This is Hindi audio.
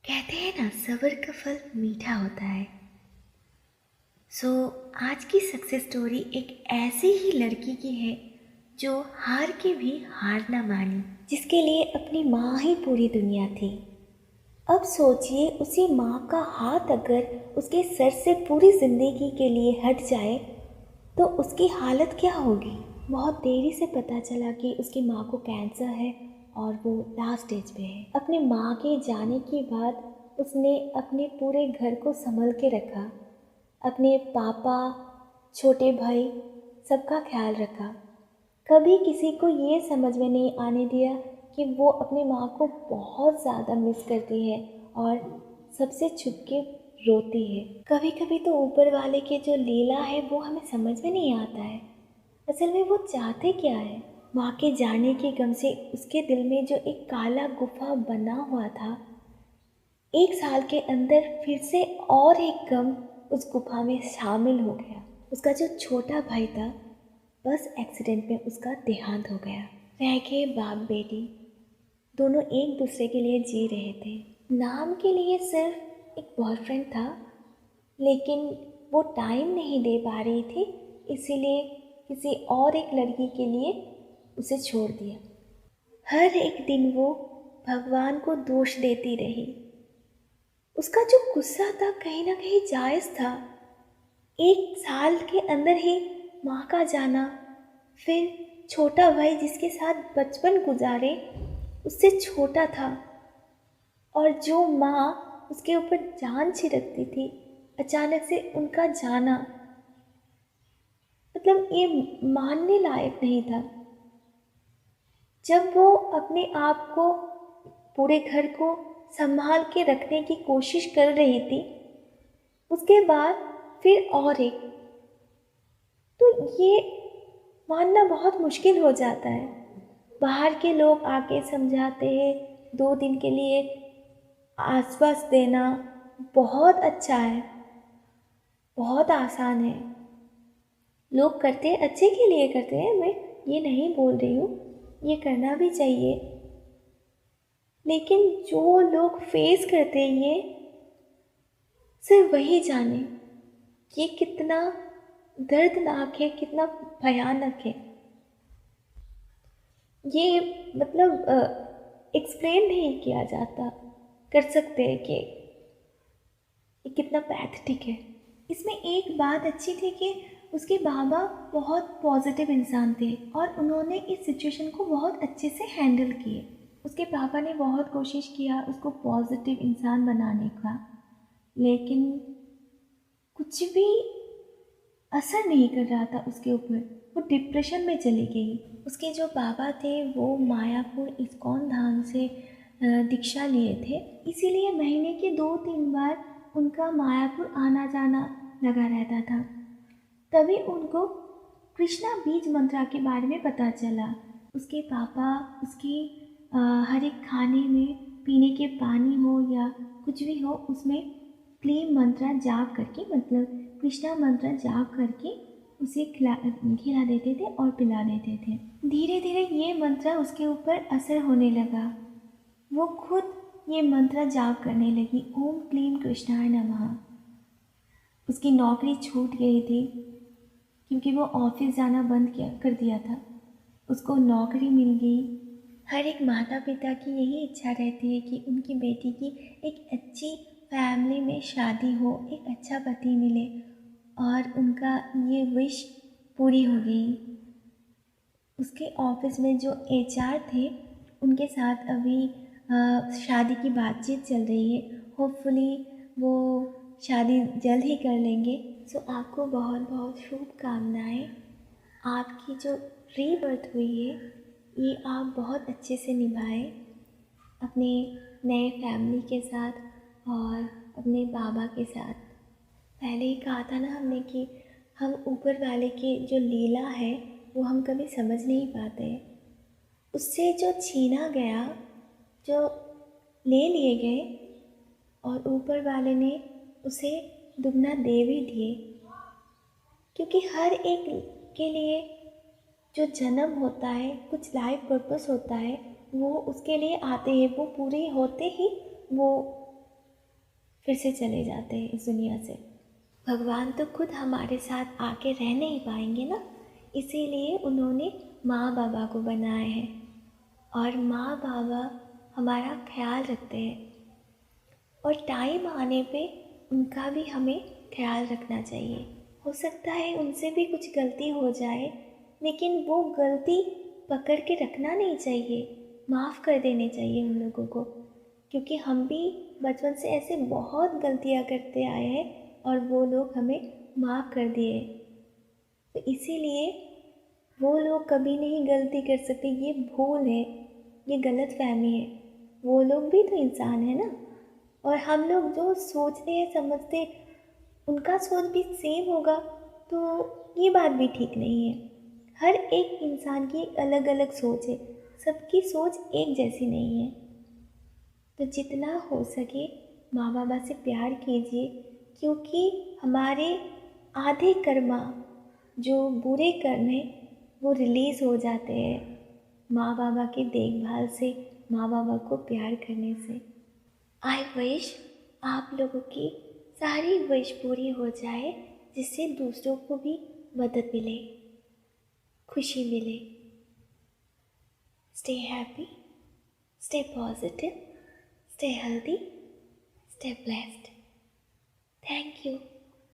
कहते हैं ना, सब्र का फल मीठा होता है। सो आज की सक्सेस स्टोरी एक ऐसी ही लड़की की है जो हार के भी हार ना मानी, जिसके लिए अपनी माँ ही पूरी दुनिया थी। अब सोचिए, उसी माँ का हाथ अगर उसके सर से पूरी ज़िंदगी के लिए हट जाए तो उसकी हालत क्या होगी। बहुत देरी से पता चला कि उसकी माँ को कैंसर है और वो लास्ट स्टेज पे है। अपने माँ के जाने के बाद उसने अपने पूरे घर को संभल के रखा, अपने पापा, छोटे भाई, सबका ख्याल रखा। कभी किसी को ये समझ में नहीं आने दिया कि वो अपने माँ को बहुत ज़्यादा मिस करती है और सबसे छुप के रोती है। कभी कभी तो ऊपर वाले के जो लीला है वो हमें समझ में नहीं आता है, असल में वो चाहते क्या है। माँ के जाने के गम से उसके दिल में जो एक काला गुफा बना हुआ था, एक साल के अंदर फिर से और एक गम उस गुफा में शामिल हो गया। उसका जो छोटा भाई था, बस एक्सीडेंट में उसका देहांत हो गया। रह गए बाप बेटी, दोनों एक दूसरे के लिए जी रहे थे। नाम के लिए सिर्फ एक बॉयफ्रेंड था, लेकिन वो टाइम नहीं दे पा रही थी, इसीलिए किसी और एक लड़की के लिए उसे छोड़ दिया। हर एक दिन वो भगवान को दोष देती रही। उसका जो गुस्सा था कहीं ना कहीं जायज़ था। एक साल के अंदर ही माँ का जाना, फिर छोटा भाई जिसके साथ बचपन गुजारे उससे छोटा था, और जो माँ उसके ऊपर जान छिड़कती थी, अचानक से उनका जाना, मतलब ये मानने लायक नहीं था। जब वो अपने आप को, पूरे घर को संभाल के रखने की कोशिश कर रही थी, उसके बाद फिर और एक, तो ये मानना बहुत मुश्किल हो जाता है। बाहर के लोग आके समझाते हैं, 2 दिन के लिए आश्वास देना बहुत अच्छा है, बहुत आसान है। लोग करते हैं, अच्छे के लिए करते हैं, मैं ये नहीं बोल रही हूँ, ये करना भी चाहिए। लेकिन जो लोग फेस करते हैं ये, सिर्फ वही जाने ये कितना दर्दनाक है, कितना भयानक है। ये मतलब एक्सप्लेन नहीं किया जाता, कर सकते हैं कि ये कितना पैथेटिक है। इसमें एक बात अच्छी थी कि उसके बाबा बहुत पॉजिटिव इंसान थे और उन्होंने इस सिचुएशन को बहुत अच्छे से हैंडल किए। उसके पापा ने बहुत कोशिश किया उसको पॉजिटिव इंसान बनाने का, लेकिन कुछ भी असर नहीं कर रहा था उसके ऊपर। वो डिप्रेशन में चली गई। उसके जो बाबा थे वो मायापुर इस्कॉन धाम से दीक्षा लिए थे, इसीलिए महीने के 2-3 बार उनका मायापुर आना जाना लगा रहता था। तभी उनको कृष्णा बीज मंत्रा के बारे में पता चला। उसके पापा उसकी हर एक खाने में, पीने के पानी हो या कुछ भी हो, उसमें क्लीम मंत्रा जाप करके, मतलब कृष्णा मंत्र जाप करके उसे खिला देते थे और पिला देते थे। धीरे धीरे ये मंत्र उसके ऊपर असर होने लगा। वो खुद ये मंत्र जाप करने लगी, ओम क्लीम कृष्णाय नमः। उसकी नौकरी छूट गई थी क्योंकि वो ऑफिस जाना बंद कर दिया था। उसको नौकरी मिल गई। हर एक माता पिता की यही इच्छा रहती है कि उनकी बेटी की एक अच्छी फैमिली में शादी हो, एक अच्छा पति मिले, और उनका ये विश पूरी हो गई। उसके ऑफिस में जो एचआर थे उनके साथ अभी शादी की बातचीत चल रही है। होपफुली वो शादी जल्द ही कर लेंगे। सो आपको बहुत बहुत शुभकामनाएं। आपकी जो रीबर्थ हुई है ये आप बहुत अच्छे से निभाएं, अपने नए फैमिली के साथ और अपने बाबा के साथ। पहले ही कहा था ना हमने कि हम ऊपर वाले की जो लीला है वो हम कभी समझ नहीं पाते। उससे जो छीना गया, जो ले लिए गए, और ऊपर वाले ने उसे दुगना दे भी दिए, क्योंकि हर एक के लिए जो जन्म होता है, कुछ लाइफ पर्पस होता है, वो उसके लिए आते हैं। वो पूरे होते ही वो फिर से चले जाते हैं इस दुनिया से। भगवान तो खुद हमारे साथ आके रह नहीं पाएंगे ना, इसीलिए उन्होंने माँ बाबा को बनाया है, और माँ बाबा हमारा ख्याल रखते हैं, और टाइम आने पे उनका भी हमें ख्याल रखना चाहिए। हो सकता है उनसे भी कुछ गलती हो जाए, लेकिन वो गलती पकड़ के रखना नहीं चाहिए, माफ़ कर देने चाहिए उन लोगों को, क्योंकि हम भी बचपन से ऐसे बहुत गलतियाँ करते आए हैं और वो लोग हमें माफ़ कर दिए। तो इसीलिए वो लोग कभी नहीं गलती कर सकते, ये भूल है, ये गलतफहमी है। वो लोग भी तो इंसान है ना, और हम लोग जो सोचते हैं समझते उनका सोच भी सेम होगा, तो ये बात भी ठीक नहीं है। हर एक इंसान की अलग अलग सोच है, सबकी सोच एक जैसी नहीं है। तो जितना हो सके माँ बाबा से प्यार कीजिए, क्योंकि हमारे आधे कर्मा जो बुरे कर्म हैं वो रिलीज़ हो जाते हैं माँ बाबा की देखभाल से, माँ बाबा को प्यार करने से। आई विश आप लोगों की सारी विश पूरी हो जाए, जिससे दूसरों को भी मदद मिले, खुशी मिले। Stay happy, stay positive, stay healthy, stay blessed. Thank you.